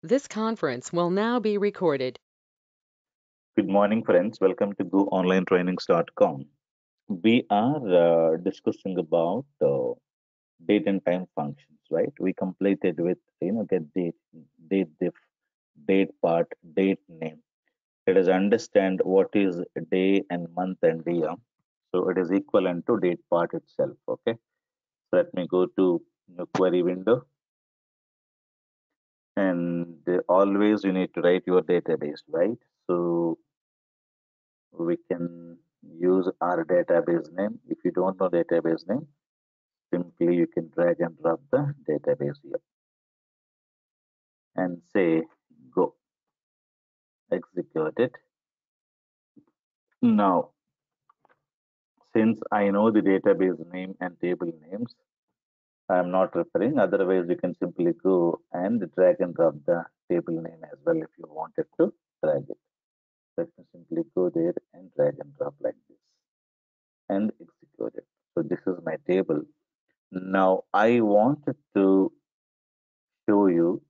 This conference will now be recorded. Good morning, friends. Welcome to GoOnlineTrainings.com. We are discussing about date and time functions, right? We completed with get date diff, date part, date name. Let us understand what is day and month and year. So it is equivalent to date part itself. Okay. So let me go to the query window, and always you need to write your database, right? So we can use our database name. If you don't know database name, simply you can drag and drop the database here and say go, execute it. Now, since I know the database name and table names, I am not referring. Otherwise, you can simply go and drag and drop the table name as well if you wanted to drag it. Let me simply go there and drag and drop like this and execute it. So this is my table. Now I wanted to show you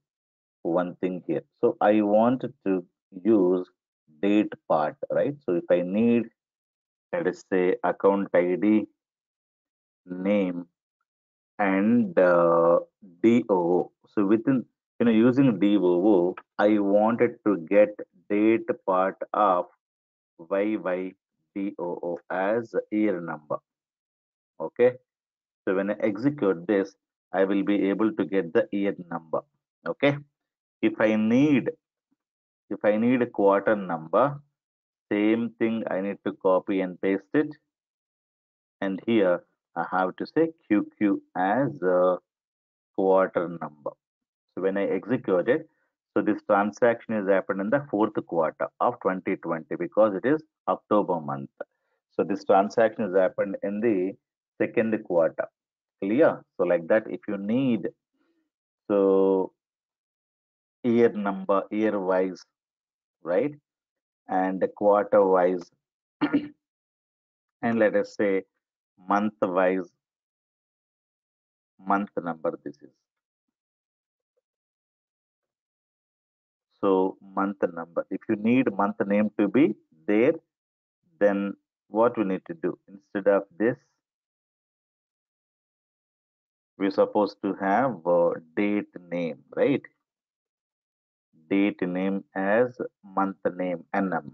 one thing here. So I wanted to use date part, right? So if I need, let us say, account ID, name, and DOO. So within, using DOO, I wanted to get date part of YYDOO as year number. Okay. So when I execute this, I will be able to get the year number. Okay. If I need a quarter number, same thing, I need to copy and paste it. And here I have to say QQ as a quarter number. So when I execute it, so this transaction is happened in the fourth quarter of 2020 because it is October month. So this transaction is happened in the second quarter. Clear? So like that, if you need, so year number, year wise, right? And quarter wise, and let us say month wise, month number this is. So month number. If you need month name to be there, then what we need to do? Instead of this, we're supposed to have date name, right? Date name as month name NM.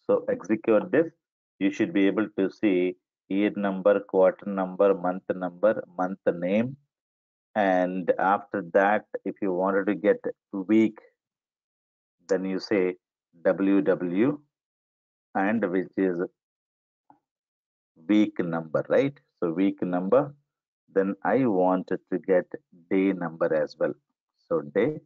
So execute this. You should be able to see year number, quarter number, month name. And after that, if you wanted to get week, then you say WW, and which is week number, right? So week number, then I wanted to get day number as well. So day,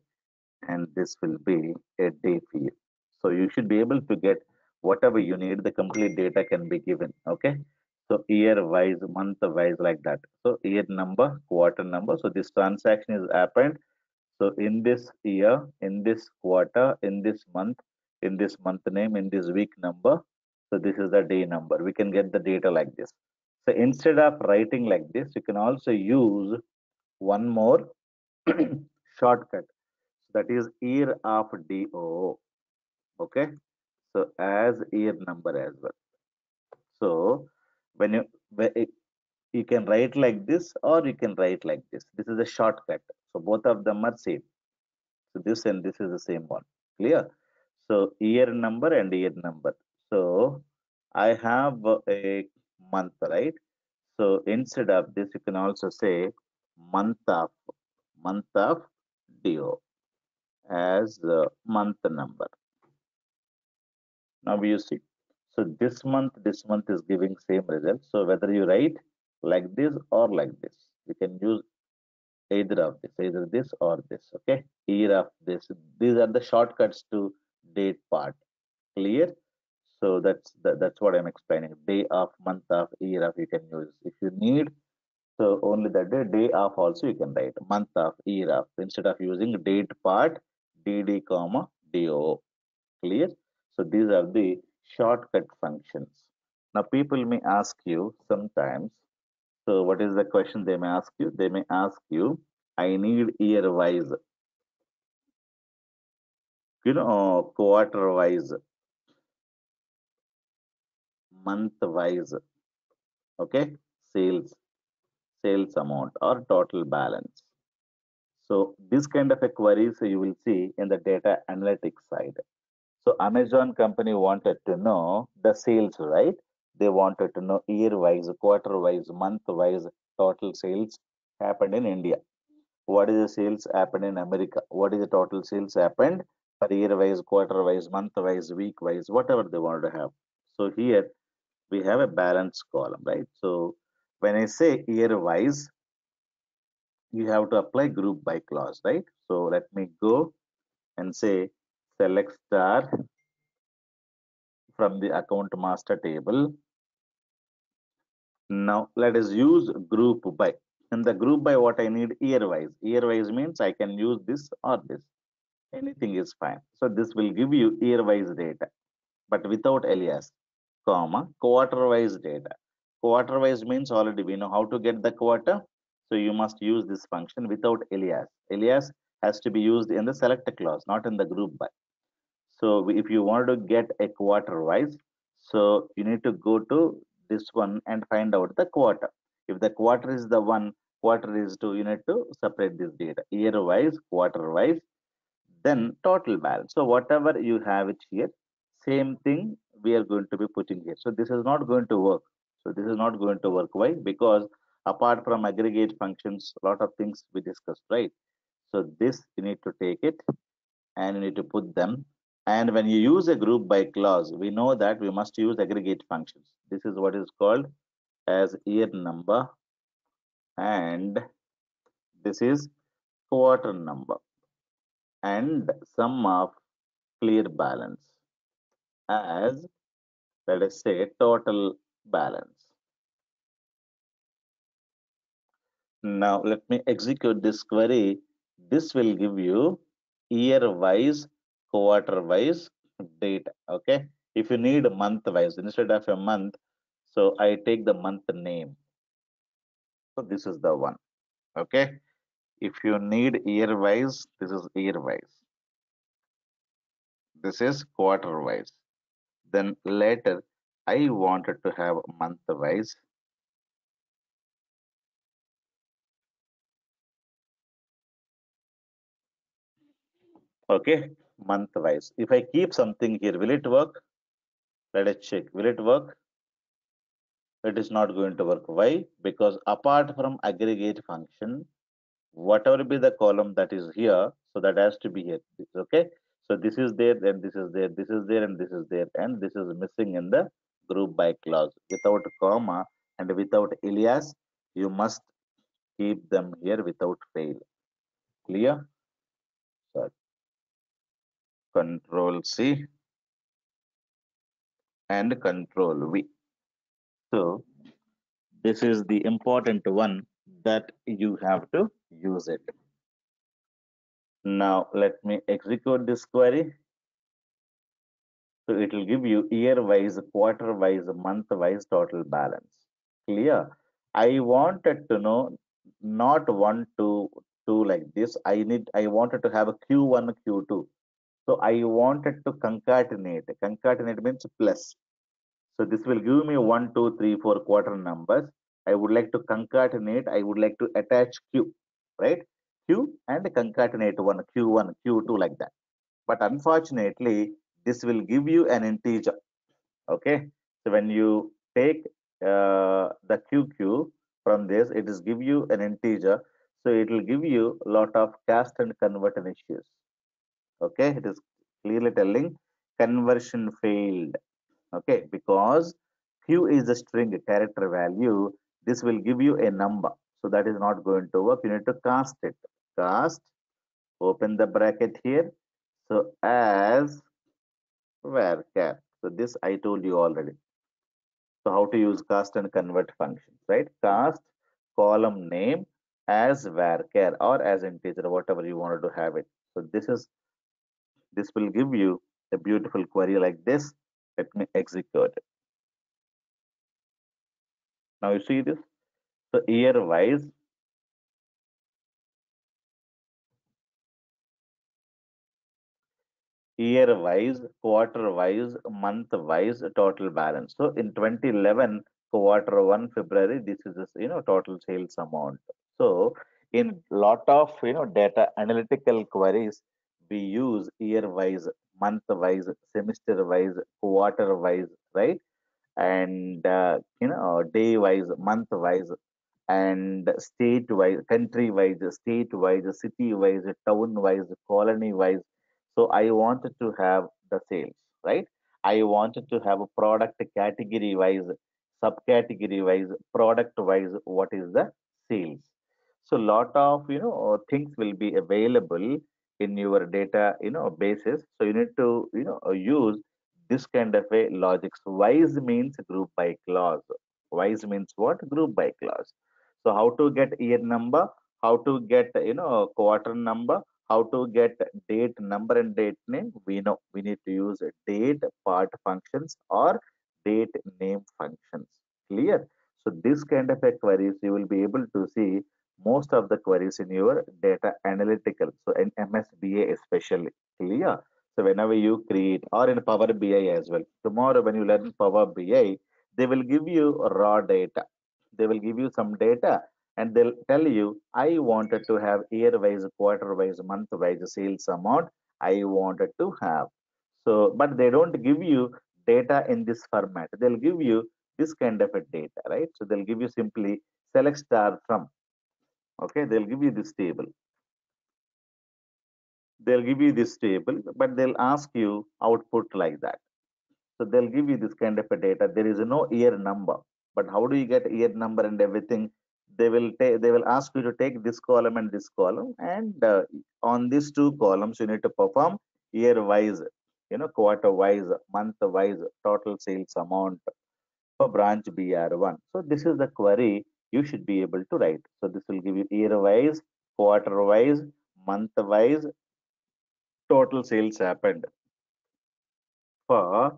and this will be a day for you. So you should be able to get whatever you need. The complete data can be given. Okay. So year wise, month wise, like that. So year number, quarter number. So this transaction is happened. So in this year, in this quarter, in this month name, in this week number. So this is the day number. We can get the data like this. So instead of writing like this, you can also use one more shortcut. That is year of DO. Okay. So as year number as well. So when you can write like this or you can write like this. This is a shortcut. So both of them are same. So this and this is the same one. Clear? So year number and year number. So I have a month, right? So instead of this, you can also say month of DO as month number. Now you see. So this month is giving same result. So whether you write like this or like this, you can use either this or this. Okay, year of this. These are the shortcuts to date part. Clear? So that's what I'm explaining. Day of, month of, year of you can use. If you need, so only the day of also you can write month of, year of instead of using date part, DD comma DO. Clear? So these are the shortcut functions. Now people may ask you sometimes, so what is the question they may ask you? They may ask you, I need year wise. quarter wise, month wise, okay, sales, sales amount or total balance. So this kind of a queries you will see in the data analytics side. So Amazon company wanted to know the sales, right? They wanted to know year wise, quarter wise, month wise total sales happened in India. What is the sales happened in America? What is the total sales happened per year wise, quarter wise, month wise, week wise, whatever they wanted to have. So here we have a balance column, right? So when I say year wise, you have to apply group by clause, right? So let me go and say select star from the account master table. Now let us use group by. In the group by, what I need year wise. Year wise means I can use this or this. Anything is fine. So this will give you year wise data, but without alias, comma, quarter wise data. Quarter wise means already we know how to get the quarter. So you must use this function without alias. Alias has to be used in the select clause, not in the group by. So if you want to get a quarter wise, so you need to go to this one and find out the quarter. If the quarter is the one, quarter is two, you need to separate this data. Year wise, quarter wise, then total balance. So whatever you have it here, same thing we are going to be putting here. So this is not going to work. So this is not going to work. Why? Because apart from aggregate functions, a lot of things we discussed, right? So this you need to take it and you need to put them. And when you use a group by clause, we know that we must use aggregate functions. This is what is called as year number, and this is quarter number, and sum of clear balance as, let us say, total balance. Now let me execute this query. This will give you year wise, quarter wise data. Okay. If you need month wise instead of a month, so I take the month name. So this is the one. Okay. If you need year wise, this is year wise. This is quarter wise. Then later, I wanted to have month wise. Okay, month wise. If I keep something here, will it work? Let us check. Will it work? It is not going to work. Why? Because apart from aggregate function, whatever be the column that is here, so that has to be here. Okay. So this is there, then this is there, this is there, and this is there, and this is missing in the group by clause. Without comma and without alias, you must keep them here without fail. Clear? So Control C and Control V. So this is the important one that you have to use it. Now let me execute this query. So it will give you year wise, quarter wise, month wise total balance. Clear? I wanted to know not one, two, two like this. I wanted to have a Q1, Q2. So I wanted to concatenate. Concatenate means plus. So this will give me 1, 2, 3, 4 quarter numbers. I would like to concatenate. I would like to attach Q, right? Q and concatenate one, Q1, Q2 like that. But unfortunately, this will give you an integer. Okay. So when you take the QQ from this, it is give you an integer. So it will give you a lot of cast and conversion issues. Okay. It is clearly telling conversion failed. Okay, because Q is a string character value, this will give you a number. So that is not going to work. You need to cast it. Cast, open the bracket here. So as varchar. So this I told you already. So how to use cast and convert functions, right? Cast column name as varchar or as integer, whatever you wanted to have it. So this will give you a beautiful query like this. Let me execute it. Now you see this. So year wise, year wise, quarter wise, month wise total balance. So in 2011, quarter one February, this is the total sales amount. So in lot of data analytical queries, we use year wise, month wise, semester wise, quarter wise, right? And day wise, month wise, and state wise, country wise, state wise, city wise, town wise, colony wise. So I wanted to have the sales, right? I wanted to have a product category wise, subcategory wise, product wise, what is the sales. So lot of things will be available in your data basis. So you need to use this kind of a logic. So wise means group by clause. Wise means what? Group by clause. So how to get year number, how to get quarter number, how to get date number and date name. We know we need to use date part functions or date name functions. Clear? So this kind of a queries you will be able to see most of the queries in your data analytical. So in MSBA especially. Clear? So whenever you create, or in Power BI as well. Tomorrow when you learn Power BI, they will give you raw data. They will give you some data and they'll tell you, I wanted to have year wise, quarter wise, month wise sales amount I wanted to have. So, but they don't give you data in this format. They'll give you this kind of a data, right? So they'll give you simply select star from. Okay, they'll give you this table. They'll give you this table, but they'll ask you output like that. So they'll give you this kind of a data. There is no year number, but how do you get year number and everything? They will ask you to take this column and this column, and on these two columns you need to perform year wise, quarter wise, month wise, total sales amount for branch BR1. So this is the query you should be able to write. So this will give you year wise, quarter wise, month wise, total sales happened for,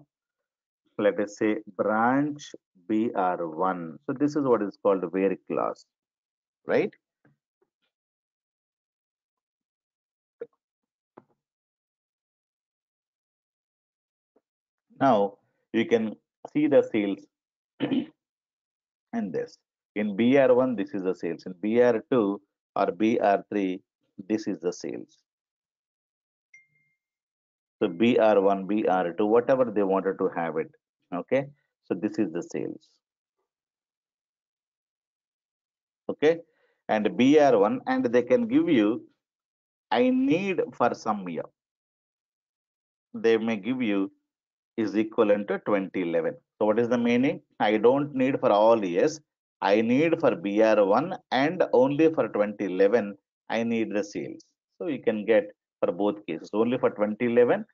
let us say, branch BR1. So this is what is called where clause, right? Now you can see the sales in this. In BR1, this is the sales. In BR2 or BR3, this is the sales. So BR1, BR2, whatever they wanted to have it. Okay. So this is the sales. Okay. And BR1, and they can give you, I need for some year. They may give you is equivalent to 2011. So what is the meaning? I don't need for all years. I need for BR1 and only for 2011, I need the sales. So you can get for both cases. Only for 2011,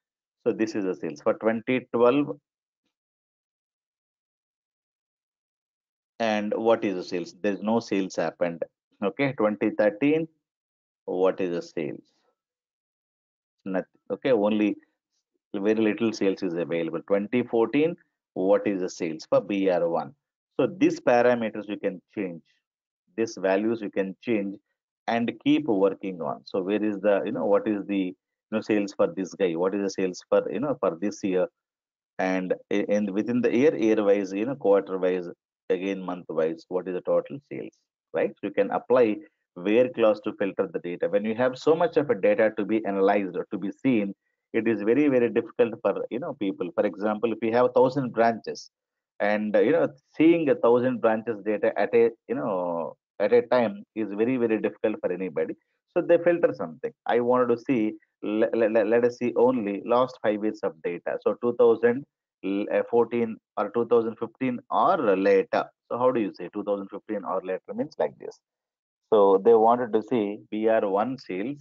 so this is the sales. For 2012, and what is the sales? There's no sales happened. Okay, 2013, what is the sales? Nothing. Okay, only very little sales is available. 2014, what is the sales for BR1? So these parameters you can change. These values you can change and keep working on. So where is the, what is the, sales for this guy? What is the sales for, for this year? And within the year wise, quarter wise, again month wise, what is the total sales, right? So you can apply where clause to filter the data. When you have so much of a data to be analyzed or to be seen, it is very very difficult for people. For example, if you have 1,000 branches, and seeing 1,000 branches data at a at a time is very very difficult for anybody. So they filter something. I wanted to see, let us see only last 5 years of data. So 2014 or 2015 or later. So how do you say 2015 or later means like this. So they wanted to see BR1 sales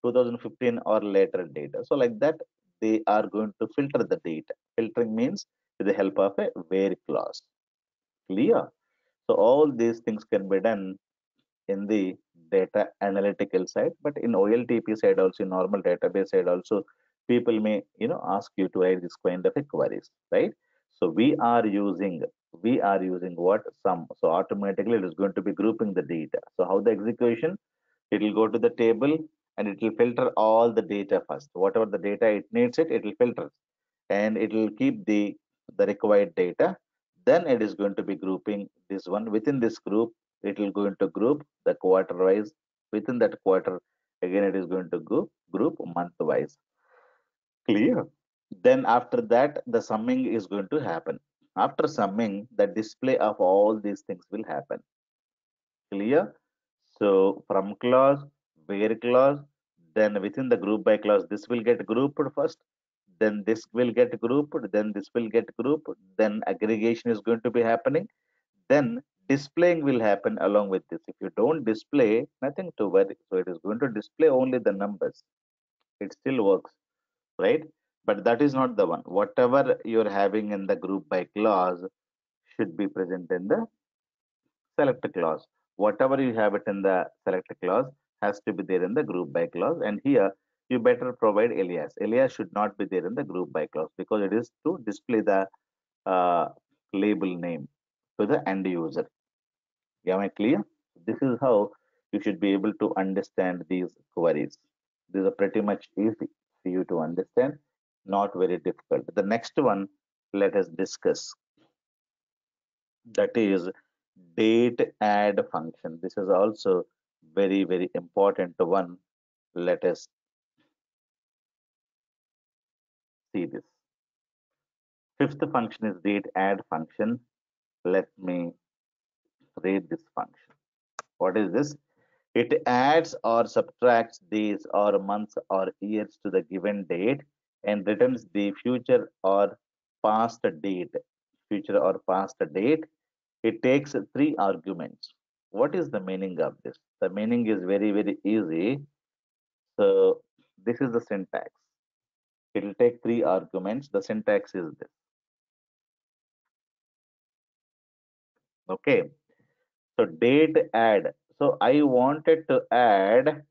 2015 or later data. So like that, they are going to filter the data. Filtering means with the help of a where clause. Clear? So all these things can be done in the data analytical side, but in OLTP side also, in normal database side also, people may ask you to write this kind of a queries, right? So we are using what? Sum. So automatically it is going to be grouping the data. So how the execution? It will go to the table and it will filter all the data first. Whatever the data it needs, it will filter, and it will keep the required data. Then it is going to be grouping this one. Within this group, it will going to group the quarter wise. Within that quarter, again it is going to group month wise. Clear? Then after that, the summing is going to happen. After summing, the display of all these things will happen. Clear? So from clause, where clause, then within the group by clause, this will get grouped first, then this will get grouped, then this will get grouped, then aggregation is going to be happening, then displaying will happen along with this. If you don't display, nothing to worry. So it is going to display only the numbers. It still works, right? But that is not the one. Whatever you're having in the group by clause should be present in the select clause. Whatever you have it in the select clause has to be there in the group by clause. And here you better provide alias. Alias should not be there in the group by clause because it is to display the uh, label name to the end user. Am I clear? This is how you should be able to understand these queries. These are pretty much easy for you to understand, not very difficult. The next one, let us discuss. That is date add function. This is also very, very important one. Let us see this. Fifth function is date add function. Let me read this function. What is this? It adds or subtracts days or months or years to the given date and returns the future or past date. Future or past date. It takes three arguments. What is the meaning of this? The meaning is very, very easy. So this is the syntax. It will take three arguments. The syntax is this. Okay. So date add. So I wanted to add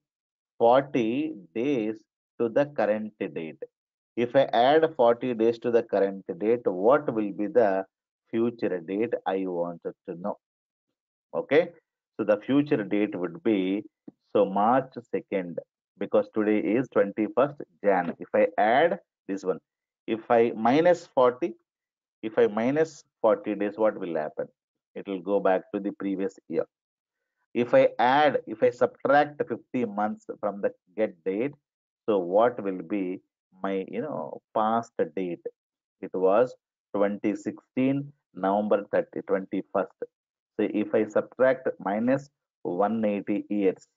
40 days to the current date. If I add 40 days to the current date, what will be the future date I wanted to know? Okay. So the future date would be so March 2nd because today is 21st Jan. If I add this one, if I minus 40, if I minus 40 days, what will happen? It will go back to the previous year. If I add, if I subtract 50 months from the get date, so what will be my, past date? It was 2016, November 30, 21st. So if I subtract minus 180 years,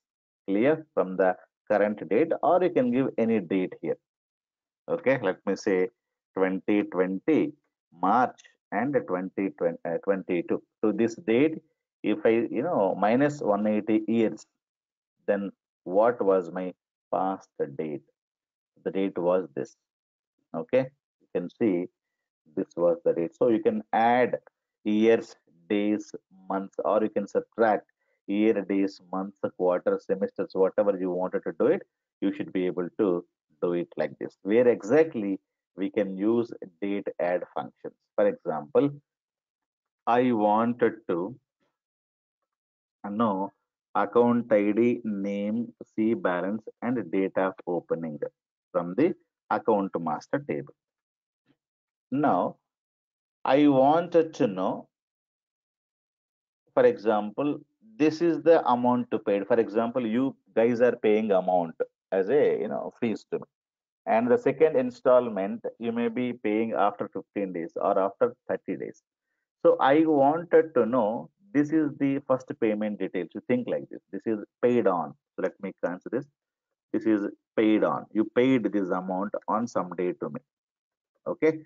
clear from the current date, or you can give any date here. Okay, let me say 2020 March and 2022. To this date, if I, minus 180 years, then what was my past date? The date was this. Okay, you can see this was the date. So you can add years, days, months, or you can subtract year, days, months, quarters, semesters, whatever you wanted to do it, you should be able to do it like this. Where exactly we can use date add functions. For example, I wanted to know account ID, name, see balance, and date of opening from the account master table. Now, I wanted to know, for example, this is the amount to pay. For example, you guys are paying amount as a fees to me, and the second installment you may be paying after 15 days or after 30 days. So I wanted to know this is the first payment details. You think like this. This is paid on. So let me cancel this. This is paid on. You paid this amount on some day to me. Okay.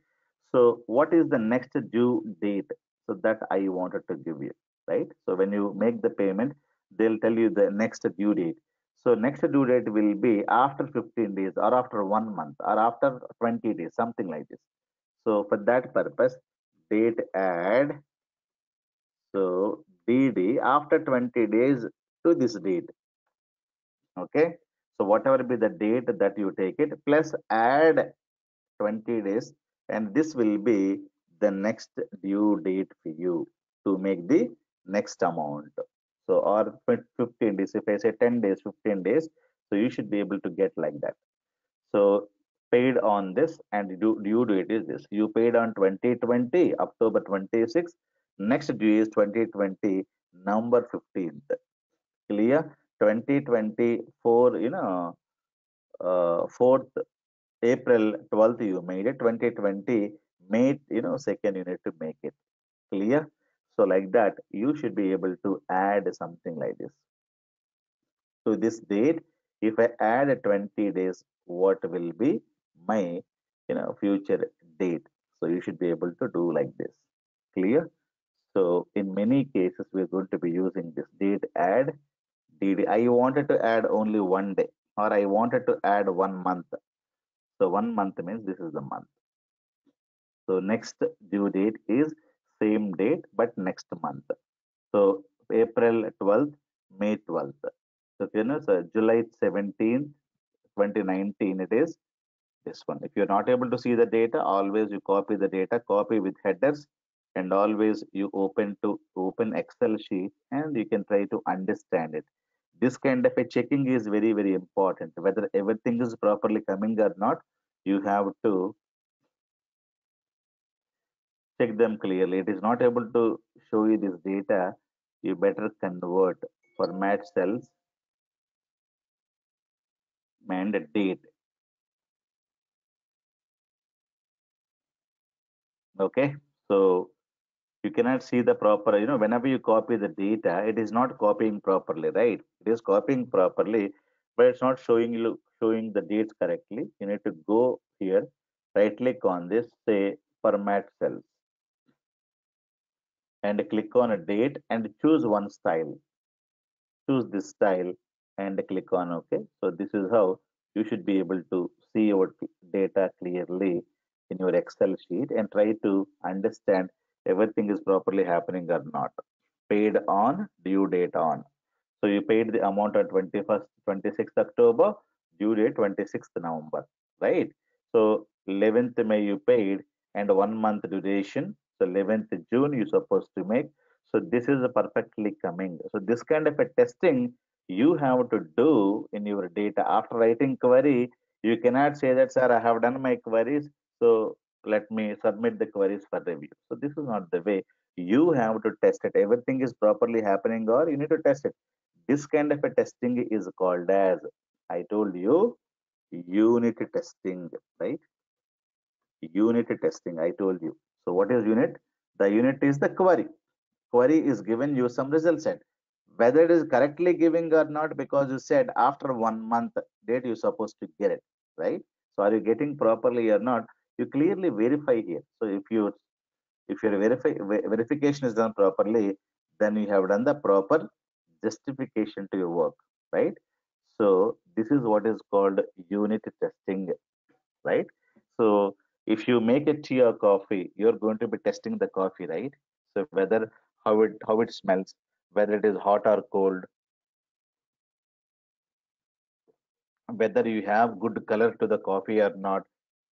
So what is the next due date? So that I wanted to give you, right? So when you make the payment, they'll tell you the next due date. So next due date will be after 15 days or after 1 month or after 20 days, something like this. So for that purpose, date add. So DD after 20 days to this date. Okay. So whatever be the date that you take it, plus add 20 days, and this will be the next due date for you to make the next amount. So or 15 days, if I say 10 days, 15 days, So you should be able to get like that. So paid on this and due date is this. You paid on 2020, October 26th. Next due is 2020, November 15th. Clear? 2024, 4th April 12th you made it. 2020, May, 2nd you need to make it. Clear? So like that, you should be able to add something like this. To this date, if I add 20 days, what will be my future date? So you should be able to do like this. Clear? So in many cases, we're going to be using this date add DD. I wanted to add only one day, or I wanted to add 1 month. So 1 month means this is the month. So next due date is same date but next month. So April 12th, May 12th. So so July 17th, 2019 it is this one. If you're not able to see the data, always you copy the data, copy with headers, and always you open Excel sheet and you can try to understand it. This kind of a checking is very, very important. Whether everything is properly coming or not, you have to check them clearly. It is not able to show you this data. You better convert format cells and date. Okay. So you cannot see the proper, whenever you copy the data, it is not copying properly, right? It is copying properly, but it's not showing the dates correctly. You need to go here, right click on this, say format cells, and click on a date and choose one style. Choose this style and click on OK. So this is how you should be able to see your data clearly in your Excel sheet and try to understand everything is properly happening or not. Paid on, due date on. So you paid the amount on 21st, 26th October, due date 26th November, right? So 11th May you paid and 1 month duration. So 11th June you supposed to make. So this is a perfectly coming. So this kind of a testing you have to do in your data. After writing query, you cannot say that, sir, I have done my queries. So let me submit the queries for review. So this is not the way. You have to test it. Everything is properly happening, or you need to test it. This kind of a testing is called as, I told you, unit testing, right? Unit testing, I told you. So what is unit? The unit is the query. Query is given you some result set. Whether it is correctly giving or not, because you said after 1 month date you're supposed to get it, right? So are you getting properly or not? You clearly verify here. So if your verification is done properly, then you have done the proper justification to your work, right? So this is what is called unit testing, right? So if you make a tea or coffee, you're going to be testing the coffee, right? So whether how it smells, whether it is hot or cold, whether you have good color to the coffee or not,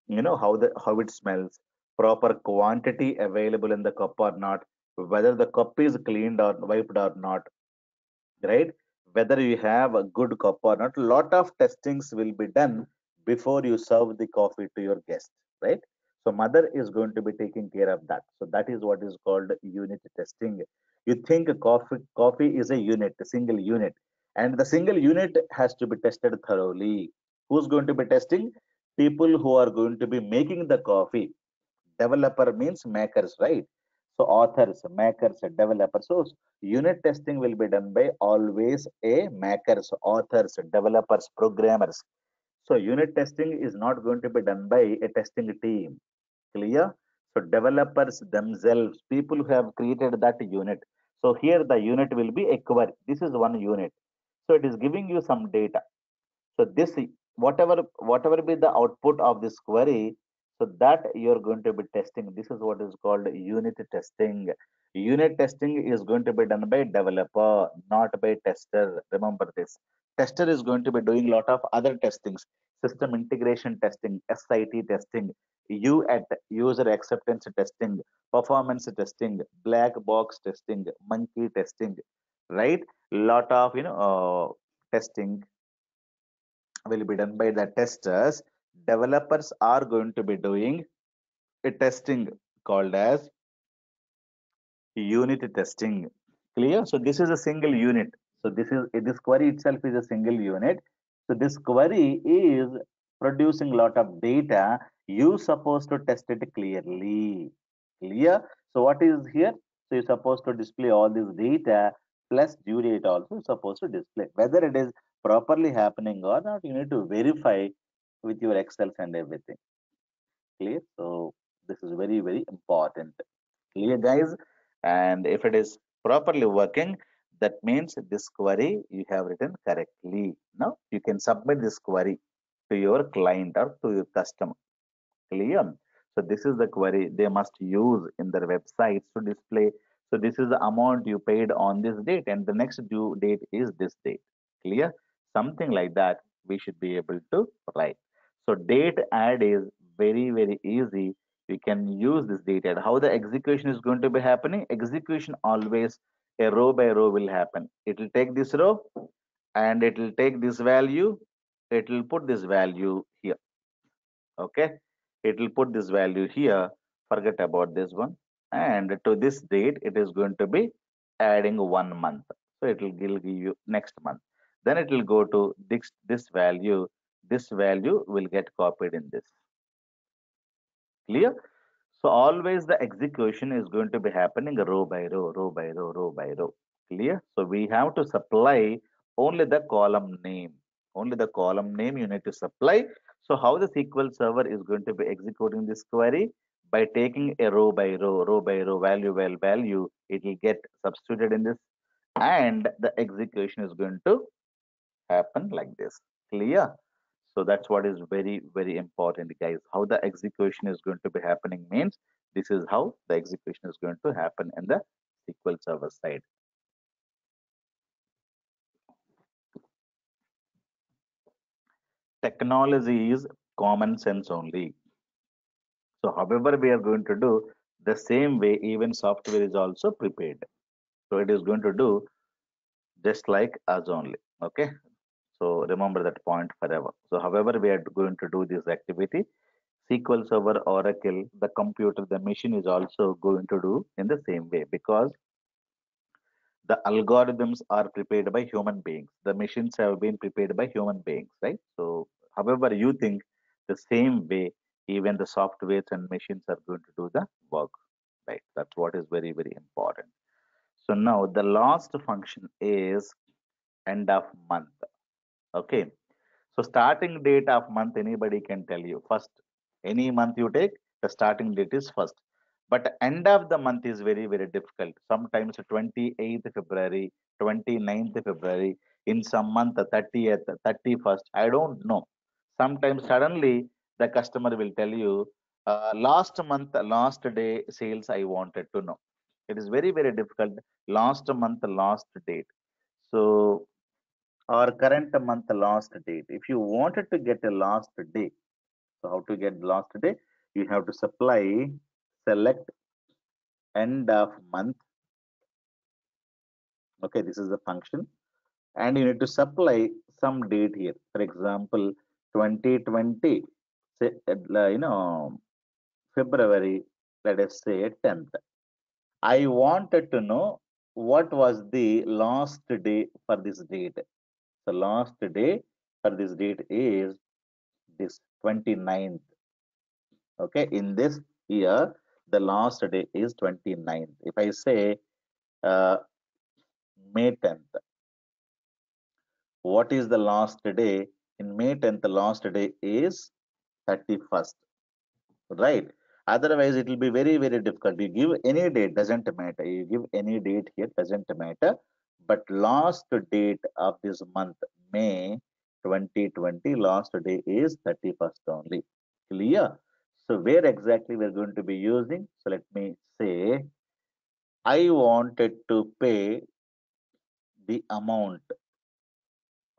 how it smells, proper quantity available in the cup or not, whether the cup is cleaned or wiped or not, right? Whether you have a good cup or not, lot of testings will be done before you serve the coffee to your guest, right? So mother is going to be taking care of that. So that is what is called unit testing. You think coffee is a unit, a single unit, and the single unit has to be tested thoroughly. Who's going to be testing? People who are going to be making the coffee. Developer means makers, right? So authors, makers, developers. So unit testing will be done by always a makers, authors, developers, programmers. So unit testing is not going to be done by a testing team. Clear? So developers themselves, people who have created that unit. So here the unit will be a query. This is one unit. So it is giving you some data. So this, whatever be the output of this query, so that you're going to be testing. This is what is called unit testing. Unit testing is going to be done by developer, not by tester. Remember this. Tester is going to be doing a lot of other testings, system integration testing, SIT testing, UAT, user acceptance testing, performance testing, black box testing, monkey testing, right? Lot of testing will be done by the testers. Developers are going to be doing a testing called as unit testing. Clear? So this is a single unit. So this query itself is a single unit. So this query is producing a lot of data. You supposed to test it clearly. Clear? So what is here? So you're supposed to display all this data plus due date also supposed to display. Whether it is properly happening or not, you need to verify with your Excels and everything. Clear? So this is very, very important. Clear, guys? And if it is properly working, that means this query you have written correctly. Now you can submit this query to your client or to your customer. Clear? So this is the query they must use in their websites to display. So this is the amount you paid on this date, and the next due date is this date. Clear? Something like that we should be able to write. So date add is very, very easy. We can use this date add. How the execution is going to be happening? Execution always a row by row will happen. It will take this row and it will take this value. It will put this value here. Okay, it will put this value here, forget about this one, and to this date it is going to be adding 1 month, so it will give you next month. Then it will go to this value. This value will get copied in this. Clear? So always the execution is going to be happening row by row, row by row, row by row. Clear? So we have to supply only the column name. Only the column name you need to supply. So how the SQL server is going to be executing this query? By taking a row by row, value by value, it will get substituted in this, and the execution is going to happen like this. Clear? So that's what is very, very important, guys. How the execution is going to be happening means this is how the execution is going to happen in the SQL Server side. Technology is common sense only. So however we are going to do the same way, even software is also prepared. So it is going to do just like us only. Okay. So remember that point forever. So however we are going to do this activity, SQL Server, Oracle, the computer, the machine is also going to do in the same way, because the algorithms are prepared by human beings. The machines have been prepared by human beings, right? So however you think, the same way, even the softwares and machines are going to do the work, right? That's what is very, very important. So now the last function is end of month. Okay. So starting date of month, anybody can tell you. First, any month you take, the starting date is first. But end of the month is very, very difficult. Sometimes 28th February, 29th February, in some month 30th, 31st. I don't know. Sometimes suddenly the customer will tell you, last month, last day sales I wanted to know. It is very, very difficult. Last month, last date. So or current month last date. If you wanted to get a last day, so how to get last day? You have to supply select end of month. Okay, this is the function, and you need to supply some date here. For example, 2020, say February. Let us say 10th. I wanted to know what was the last day for this date. The last day for this date is this 29th. Okay, in this year, the last day is 29th. If I say uh, May 10th, what is the last day? In May 10th, the last day is 31st, right? Otherwise, it will be very, very difficult. You give any date, doesn't matter. You give any date here, doesn't matter. But last date of this month, May 2020, last day is 31st only. Clear? So where exactly we're going to be using? So let me say, I wanted to pay the amount,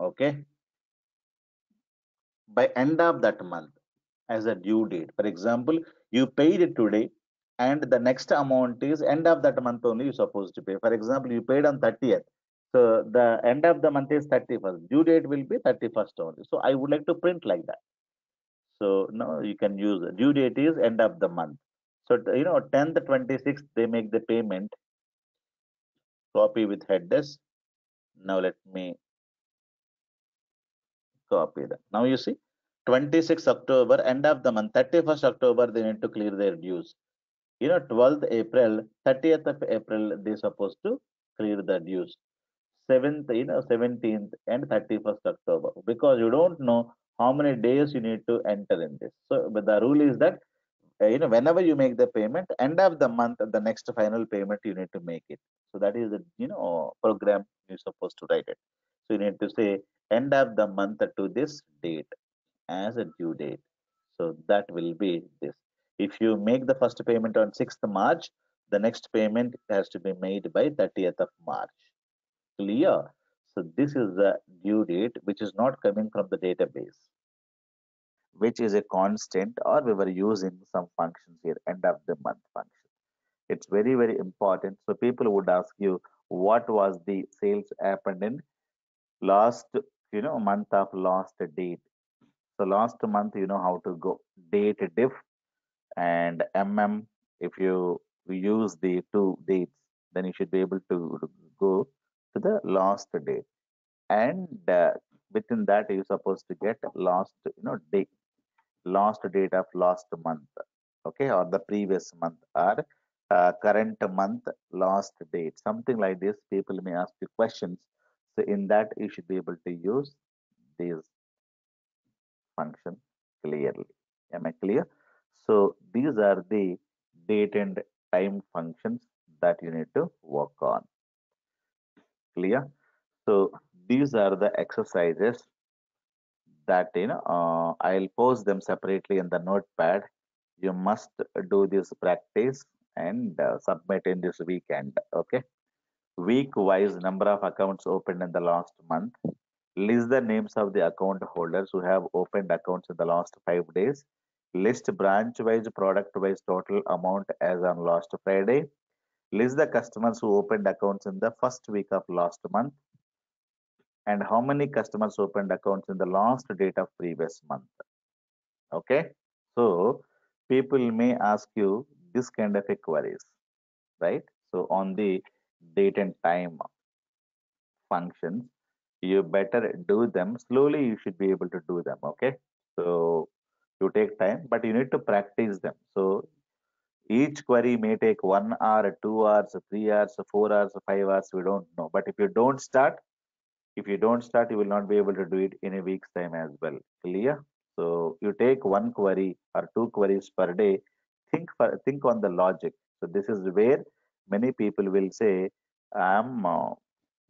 okay, by end of that month as a due date. For example, you paid it today, and the next amount is end of that month only you're supposed to pay. For example, you paid on 30th. So the end of the month is 31st. Due date will be 31st only. So I would like to print like that. So now you can use due date is end of the month. So 10th, 26th they make the payment. Copy with headers. Now let me copy that. Now you see 26th October, end of the month, 31st October, they need to clear their dues. 12th April, 30th of April, they supposed to clear the dues. 7th, 17th and 31st October. Because you don't know how many days you need to enter in this. So, but the rule is that whenever you make the payment, end of the month, the next final payment you need to make it. So that is the program you're supposed to write it. So you need to say end of the month to this date as a due date. So that will be this. If you make the first payment on 6th March, the next payment has to be made by 30th of March. Clear? So this is the due date which is not coming from the database, which is a constant, or we were using some functions here, end of the month function. It's very, very important. So people would ask you, what was the sales happened in last, month of last date. So last month, you know how to go date diff and if you use the two dates, then you should be able to go to the last date. And within that, you're supposed to get last, date, last date of last month, okay, or the previous month, or current month, last date, something like this. People may ask you questions. So in that, you should be able to use these function clearly. Am I clear? So these are the date and time functions that you need to work on. Clear? So these are the exercises that I'll post them separately in the notepad. You must do this practice and submit in this weekend. Okay. Week wise number of accounts opened in the last month. List the names of the account holders who have opened accounts in the last 5 days. List branch wise, product wise total amount as on last Friday. List the customers who opened accounts in the first week of last month, and how many customers opened accounts in the last date of previous month. Okay. So people may ask you this kind of a queries, right? So on the date and time functions, you better do them slowly. You should be able to do them. Okay. So you take time, but you need to practice them. So each query may take 1 hour, 2 hours, 3 hours, 4 hours, 5 hours, we don't know. But if you don't start, you will not be able to do it in a week's time as well. Clear? So you take one query or two queries per day. Think on the logic. So this is where many people will say, I'm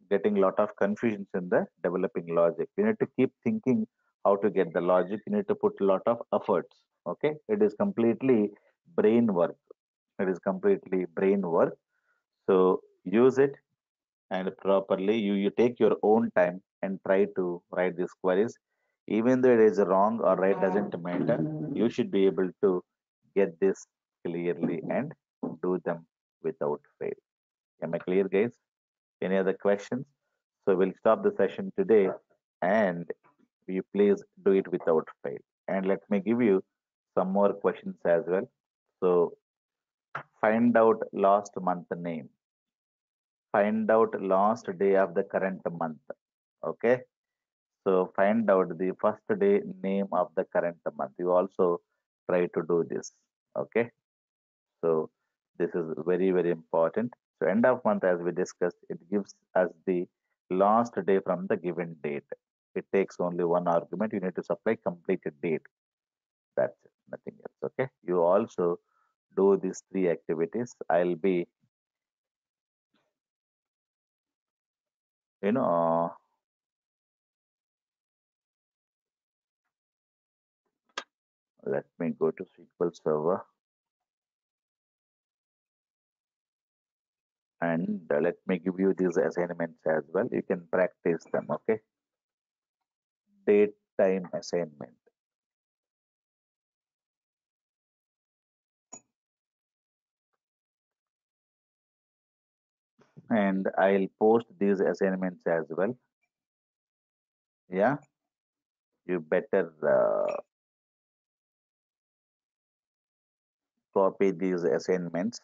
getting a lot of confusions in the developing logic. You need to keep thinking how to get the logic. You need to put a lot of efforts. Okay, it is completely brain work. It is completely brain work. So use it and properly. You take your own time and try to write these queries. Even though it is wrong or right, doesn't matter. You should be able to get this clearly and do them without fail. Am I clear, guys? Any other questions? So we'll stop the session today, and you please do it without fail. And let me give you some more questions as well. So find out last month name. Find out last day of the current month. Okay. So find out the first day name of the current month. You also try to do this. Okay. So this is very, very important. So end of month, as we discussed, it gives us the last day from the given date. It takes only one argument. You need to supply completed date. That's it, nothing else. Okay. You also do these three activities. I'll be, you know, let me go to SQL Server, and let me give you these assignments as well. You can practice them. Okay. Date time assignment. and I'll post these assignments as well. Yeah, you better copy these assignments,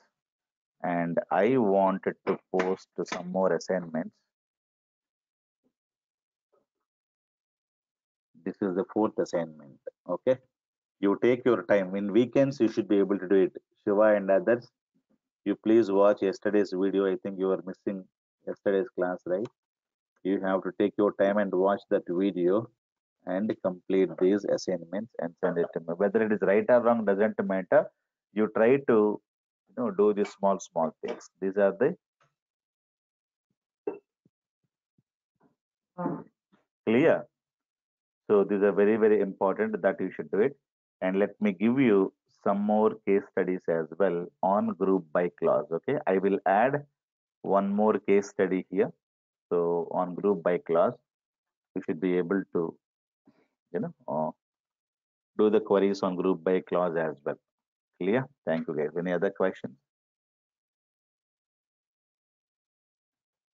and I wanted to post some more assignments. This is the fourth assignment. Okay, you take your time. In weekends, you should be able to do it. Shiva and others, you please watch yesterday's video. I think you are missing yesterday's class, right? You have to take your time and watch that video and complete these assignments and send it to me. Whether it is right or wrong doesn't matter. You try to do these small things. These are the clear. So these are very important that you should do it. And let me give you some more case studies as well on group by class. Okay, I will add one more case study here. So on group by class, you should be able to do the queries on group by class as well. Clear? Thank you guys. Any other questions?